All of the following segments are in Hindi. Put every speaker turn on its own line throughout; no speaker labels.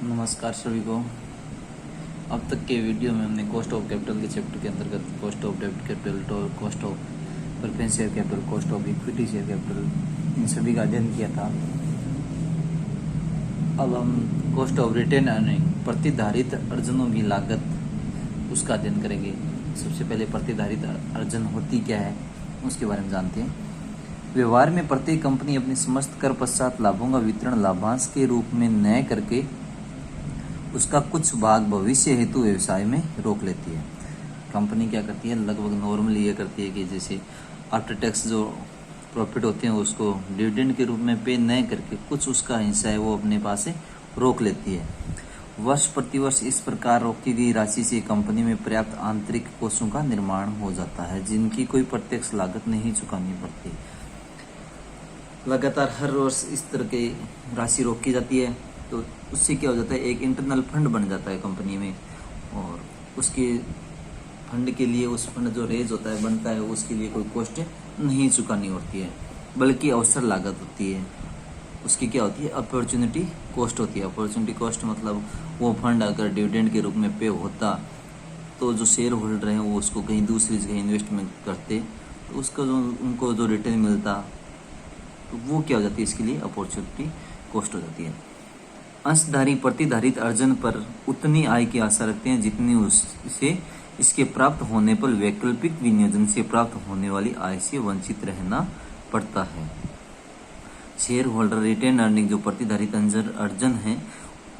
नमस्कार सभी को। अब तक के वीडियो में हमने कॉस्ट ऑफ कैपिटल के चैप्टर के अंतर्गत cost of debit capital, cost of preference share capital, cost of equity share capital, इन सभी का अध्ययन किया था। अब हम कॉस्ट ऑफ रिटेन अर्निंग, प्रतिधारित अर्जनों की लागत, उसका अध्ययन करेंगे। सबसे पहले प्रतिधारित अर्जन होती क्या है उसके बारे में जानते हैं। व्यवहार में प्रत्येक कंपनी अपनी समस्त कर पश्चात लाभों का वितरण लाभांश के रूप में न करके उसका कुछ भाग भविष्य हेतु व्यवसाय में रोक लेती है। कंपनी क्या करती है, लगभग नॉर्मली ये करती है कि जैसे आफ्टर टैक्स जो प्रॉफिट होते हैं उसको डिविडेंड के रूप में पे न करके कुछ उसका हिस्सा है वो अपने पास से रोक लेती है। वर्ष प्रतिवर्ष इस प्रकार रोकी गई राशि से कंपनी में पर्याप्त आंतरिक कोषों का निर्माण हो जाता है जिनकी कोई प्रत्यक्ष लागत नहीं चुकानी पड़ती। लगातार हर वर्ष इस तरह की राशि रोकी जाती है तो उससे क्या हो जाता है, एक इंटरनल फंड बन जाता है कंपनी में, और उसके फंड के लिए उस फंड जो रेज होता है बनता है उसके लिए कोई कॉस्ट नहीं चुकानी होती है बल्कि अवसर लागत होती है। उसकी क्या होती है, अपॉर्चुनिटी कॉस्ट होती है। अपॉर्चुनिटी कॉस्ट मतलब वो फंड अगर डिविडेंड के रूप में पे होता तो जो शेयर होल्डर हैं वो उसको कहीं दूसरी जगह इन्वेस्टमेंट करते तो उसका जो उनको जो रिटर्न मिलता तो वो क्या हो जाती है, इसके लिए अपॉर्चुनिटी कॉस्ट हो जाती है। अंशधारी प्रतिधारित अर्जन पर उतनी आय की आशा रखते हैं जितनी उसे इसके प्राप्त होने पर वैकल्पिक विनियोजन से प्राप्त होने वाली आय से वंचित रहना पड़ता है। शेयर होल्डर रिटेन अर्निंग जो प्रतिधारित अर्जन है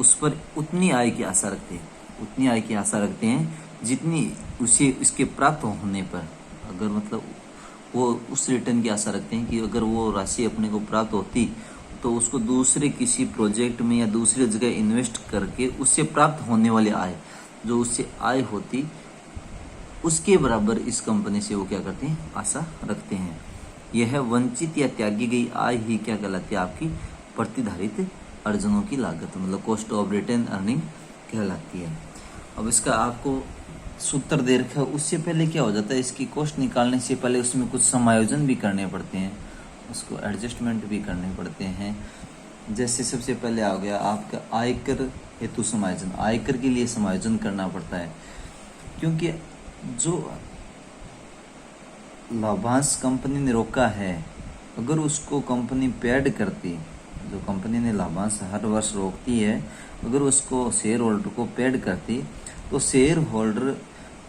उस पर उतनी आय की आशा रखते हैं जितनी उसे इसके प्राप्त होने पर, अगर मतलब वो उस रिटर्न की आशा रखते हैं कि अगर वो राशि अपने को प्राप्त होती तो उसको दूसरे किसी प्रोजेक्ट में या दूसरी जगह इन्वेस्ट करके उससे प्राप्त होने वाली आय जो उससे आय होती उसके बराबर इस कंपनी से वो क्या करते हैं, आशा रखते हैं। यह वंचित या त्यागी गई आय ही क्या कहलाती है, आपकी प्रतिधारित अर्जनों की लागत मतलब कॉस्ट ऑफ रिटेन अर्निंग कहलाती है। अब इसका आपको सूत्र दे रखा है, उससे पहले क्या हो जाता है, इसकी कॉस्ट निकालने से पहले उसमें कुछ समायोजन भी करने पड़ते हैं, उसको एडजस्टमेंट भी करने पड़ते हैं। जैसे सबसे पहले आ गया आपका आयकर हेतु समायोजन। आयकर के लिए समायोजन करना पड़ता है क्योंकि जो लाभांश कंपनी ने रोका है अगर उसको कंपनी पेड करती, जो कंपनी ने लाभांश हर वर्ष रोकती है अगर उसको शेयर होल्डर को पेड करती तो शेयर होल्डर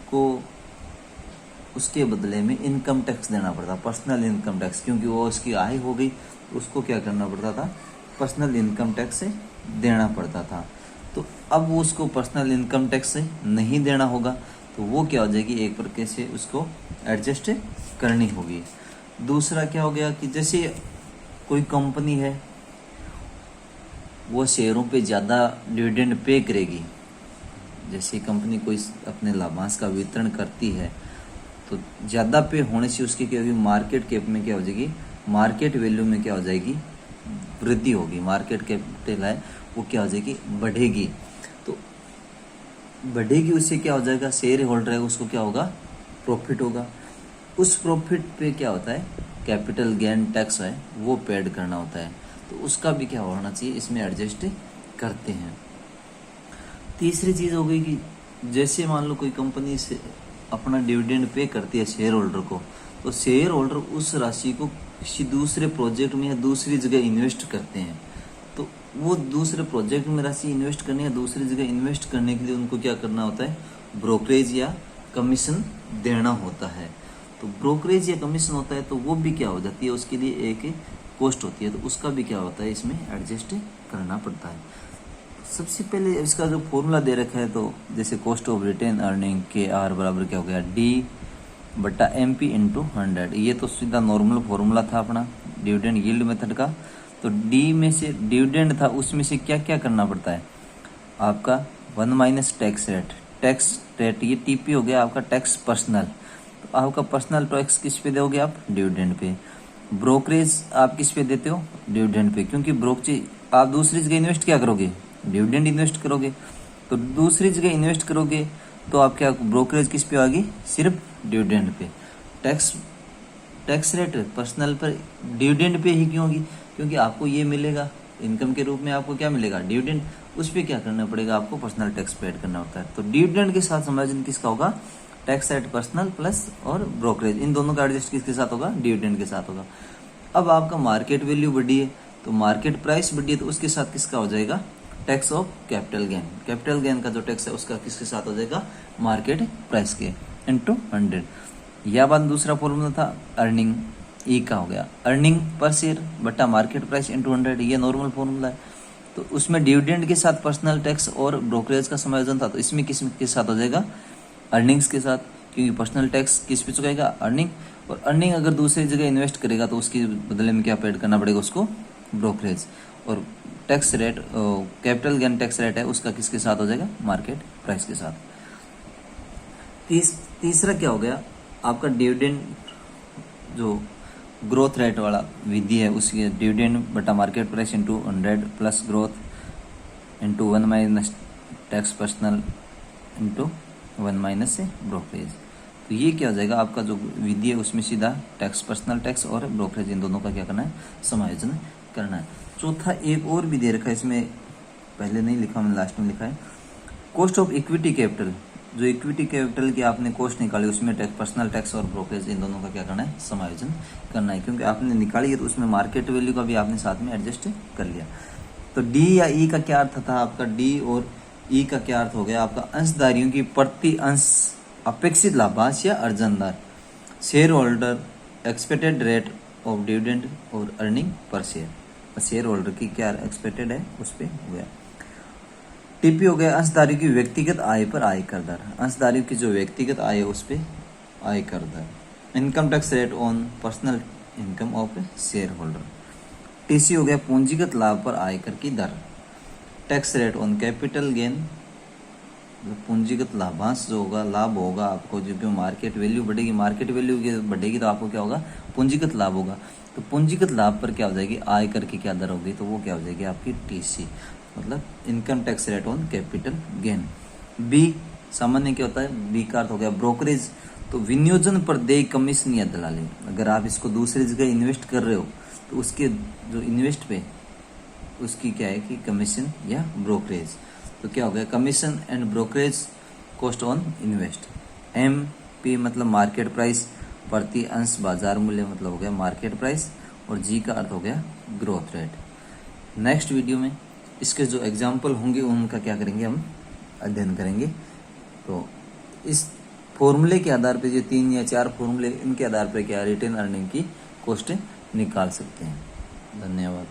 को उसके बदले में इनकम टैक्स देना पड़ता, पर्सनल इनकम टैक्स, क्योंकि वो उसकी आय हो गई तो उसको क्या करना पड़ता था, पर्सनल इनकम टैक्स देना पड़ता था। तो अब वो उसको पर्सनल इनकम टैक्स नहीं देना होगा तो वो क्या हो जाएगी, एक प्रकार से उसको एडजस्ट करनी होगी। दूसरा क्या हो गया कि जैसे कोई कंपनी है वो शेयरों पे ज़्यादा डिविडेंड पे करेगी, जैसे कंपनी कोई अपने लाभांश का वितरण करती है तो ज़्यादा पे होने से उसकी क्या होगी, मार्केट कैप में क्या हो जाएगी, मार्केट वैल्यू में क्या हो जाएगी, वृद्धि होगी। मार्केट कैपिटल है वो क्या हो जाएगी, बढ़ेगी। तो बढ़ेगी उससे क्या हो जाएगा, शेयर होल्डर है उसको क्या होगा, प्रॉफिट होगा। उस प्रॉफिट पे क्या होता है, कैपिटल गेन टैक्स है वो पेड करना होता है तो उसका भी क्या होना चाहिए, इसमें एडजस्ट करते हैं। तीसरी चीज़ हो गई कि जैसे मान लो कोई कंपनी से अपना डिविडेंड पे करती है शेयर होल्डर को तो शेयर होल्डर उस राशि को किसी दूसरे प्रोजेक्ट में या दूसरी जगह इन्वेस्ट करते हैं तो वो दूसरे प्रोजेक्ट में राशि इन्वेस्ट करने या दूसरी जगह इन्वेस्ट करने के लिए उनको क्या करना होता है, ब्रोकरेज या कमीशन देना होता है। तो ब्रोकरेज या कमीशन होता है तो वो भी क्या हो जाती है, उसके लिए एक कॉस्ट होती है तो उसका भी क्या होता है, इसमें एडजस्ट करना पड़ता है। सबसे पहले इसका जो फॉर्मूला दे रखा है तो जैसे कॉस्ट ऑफ रिटेन अर्निंग के आर बराबर क्या हो गया, D/MP × 100। ये तो सीधा नॉर्मल फॉर्मूला था अपना डिविडेंड यील्ड मेथड का। तो डी में से डिविडेंड था उसमें से क्या क्या करना पड़ता है आपका, 1 - टैक्स रेट, ये TP हो गया आपका टैक्स पर्सनल। तो आपका पर्सनल टैक्स किस पे दोगे आप, डिविडेंड पे। ब्रोकरेज आप किस पे देते हो, डिविडेंड पे, क्योंकि ब्रोकरेज आप दूसरी जगह इन्वेस्ट क्या करोगे, डिविडेंड इन्वेस्ट करोगे। तो दूसरी जगह इन्वेस्ट करोगे तो आप क्या, ब्रोकरेज किस पे आएगी, सिर्फ dividend pay. Tax rate personal पर डिविडेंड पे ही क्यों होगी, क्योंकि आपको ये मिलेगा इनकम के रूप में आपको क्या मिलेगा, डिविडेंड, उस पर क्या करना पड़ेगा आपको, पर्सनल टैक्स पेड करना होता है। तो डिविडेंड के साथ समायोजन किसका होगा, टैक्स एट पर्सनल प्लस और ब्रोकरेज, इन दोनों का एडजस्ट किसके साथ होगा, डिविडेंड के साथ होगा। अब आपका मार्केट वैल्यू बढ़ी है तो मार्केट प्राइस बढ़ी है तो उसके साथ किसका हो जाएगा, tax of capital gain, capital gain का जो टैक्स है उसका किसके साथ हो जाएगा, मार्केट प्राइस के इनटू 100। यह बात दूसरा फॉर्मूला था अर्निंग, ई का हो गया अर्निंग पर शेयर बटा मार्केट प्राइस इंटू 100, ये नॉर्मल फॉर्मूला है। तो उसमें डिविडेंड के साथ पर्सनल टैक्स और ब्रोकरेज का समायोजन था, तो इसमें किस के साथ हो जाएगा, अर्निंग्स के साथ, क्योंकि पर्सनल टैक्स किस पे चुकाएगा, अर्निंग, और अर्निंग अगर दूसरी जगह इन्वेस्ट करेगा तो उसके बदले में क्या पेड करना पड़ेगा उसको, ब्रोकरेज। और tax rate, capital gain tax rate है उसका किसके साथ हो जाएगा, मार्केट प्राइस के साथ। तीसरा क्या हो गया आपका, डिविडेंड जो ग्रोथ रेट वाला विधि है उसकी, डिविडेंड बटा market price into 100 plus growth into 1 minus tax personal into 1 minus brokerage. तो ये क्या हो जाएगा आपका जो विधि है उसमें सीधा टैक्स, पर्सनल टैक्स और ब्रोकरेज, इन दोनों का क्या करना है, समायोजन करना है। चौथा एक और भी दे रखा है, इसमें पहले नहीं लिखा, मैंने लास्ट में लिखा है, कॉस्ट ऑफ इक्विटी कैपिटल, जो इक्विटी कैपिटल की आपने कॉस्ट निकाली उसमें टैक्स, पर्सनल टैक्स और ब्रोकरेज, इन दोनों का क्या करना है, समायोजन करना है। क्योंकि आपने निकाली है तो उसमें मार्केट वैल्यू का भी आपने साथ में एडजस्ट कर लिया। तो डी या ई का क्या अर्थ था आपका, डी और ई का क्या अर्थ हो गया आपका, अंशधारियों की प्रति अंश अपेक्षित लाभांश या अर्जन दर, share holder expected rate of dividend और earning per share, share holder की क्या एक्सपेक्टेड है उस पर हो गया। टीपी हो गया अंशधारियों की व्यक्तिगत आय पर आयकर दर, अंशधारियों की जो व्यक्तिगत आय है उस पर आयकर दर। Income tax rate on personal income of share holder. TC हो गया पूंजीगत लाभ पर आयकर की दर। Tax rate on capital gain, पूंजीगत लाभांश जो होगा, लाभ होगा आपको, जो क्यों मार्केट वैल्यू बढ़ेगी, मार्केट वैल्यू बढ़ेगी तो आपको क्या होगा, पूंजीगत लाभ होगा। तो पूंजीगत लाभ पर क्या हो जाएगी, आयकर की क्या दर होगी, तो वो क्या हो जाएगी आपकी टीसी, मतलब income tax rate on capital gain. B सामान्य क्या होता है, बी का अर्थ हो गया ब्रोकरेज, तो विनियोजन पर देय कमीशन या दलाली, अगर आप इसको दूसरी जगह इन्वेस्ट कर रहे हो तो उसके जो इन्वेस्ट पे उसकी क्या है कि कमीशन या ब्रोकरेज। तो क्या हो गया, commission and brokerage cost on invest. M P मतलब मार्केट प्राइस, प्रति अंश बाजार मूल्य मतलब हो गया मार्केट प्राइस, और जी का अर्थ हो गया ग्रोथ रेट। नेक्स्ट वीडियो में इसके जो एग्जाम्पल होंगे उनका क्या करेंगे, हम अध्ययन करेंगे। तो इस फॉर्मूले के आधार पे, जो 3 या 4 फॉर्मूले, इनके आधार पे क्या रिटेन अर्निंग की कॉस्ट निकाल सकते हैं। धन्यवाद।